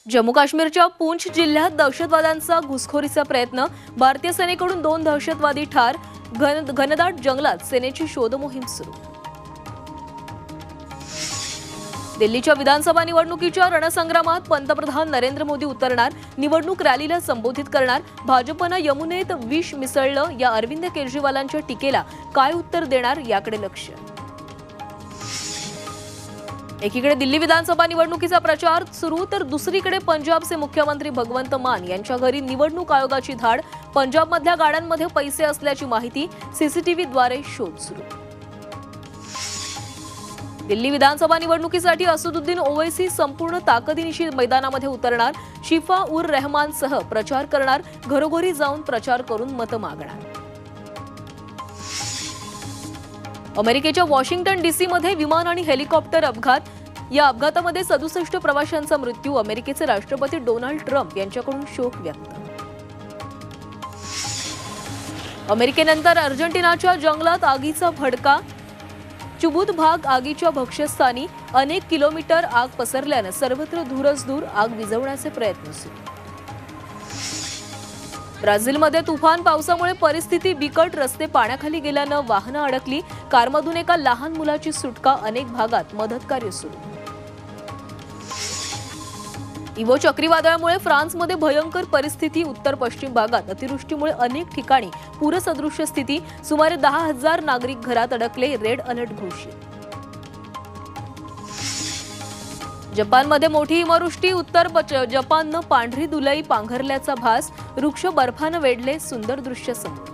जम्मू काश्मीरच्या पूंछ जिल्ह्यात दहशतवाद्यांचा घुसखोरीचा प्रयत्न, भारतीय सेनेकडून 2 दहशतवादी ठार, घनदाट जंगलात सेनेची शोध मोहीम सुरू। दिल्लीच्या विधानसभा निवडणुकीच्या रणसंग्रामात पंतप्रधान नरेंद्र मोदी उतरणार, निवडणूक रॅलीला संबोधित करणार। भाजपनं यमुनेत विष मिसळलं या अरविंद केजरीवालांच्या टीकेला काय उत्तर देणार याकडे लक्ष। एकीकडे दिल्ली विधानसभा निवडणुकीचा प्रचार सुरू तर दुसरीकडे पंजाबचे मुख्यमंत्री भगवंत मान यांच्या घरी निवडणूक आयोगाची धाड। पंजाबमधल्या गाड्यांमध्ये पैसे असल्याची माहिती, सीसीटीव्हीद्वारे शोध सुरू। दिल्ली विधानसभा निवडणुकीसाठी असदुद्दीन ओवैसी संपूर्ण ताकदीनिशी मैदानामध्ये उतरणार, शिफा उर रहमानसह प्रचार करणार, घरोघरी जाऊन प्रचार करून मतं मागणार। अमेरिकेच्या वॉशिंग्टन डीसीमध्ये विमान आणि हेलिकॉप्टर अपघात, या अपघातामध्ये 67 प्रवाशांचा मृत्यू। अमेरिकेचे राष्ट्रपती डोनाल्ड ट्रम्प यांच्याकडून शोक व्यक्त। अमेरिकेनंतर अर्जेंटिनाच्या जंगलात आगीचा भडका, चुबुत भाग आगीच्या भक्ष्यस्थानी, अनेक किलोमीटर आग पसरल्याने सर्वत्र धूरच धूर, आग विझवण्याचे प्रयत्न सुरू। ब्राझीलमध्ये तुफान पावसामुळे परिस्थिती बिकट, रस्ते पाण्याखाली गेल्यानं वाहनं अडकली, कारमधून एका लहान मुलाची सुटका, अनेक भागात मदतकार्य सुरू। इवो चक्रीवादळामुळे फ्रान्समध्ये भयंकर परिस्थिती, उत्तर पश्चिम भागात अतिवृष्टीमुळे अनेक ठिकाणी पूरसदृश्य स्थिती, सुमारे 10,000 नागरिक घरात अडकले, रेड अलर्ट घोषित। जपानमध्ये मोठी हिमवृष्टी, उत्तर जपाननं पांढरी दुलई पांघरल्याचा भास, वृक्ष बर्फानं वेढले, सुंदर दृश्य समोर।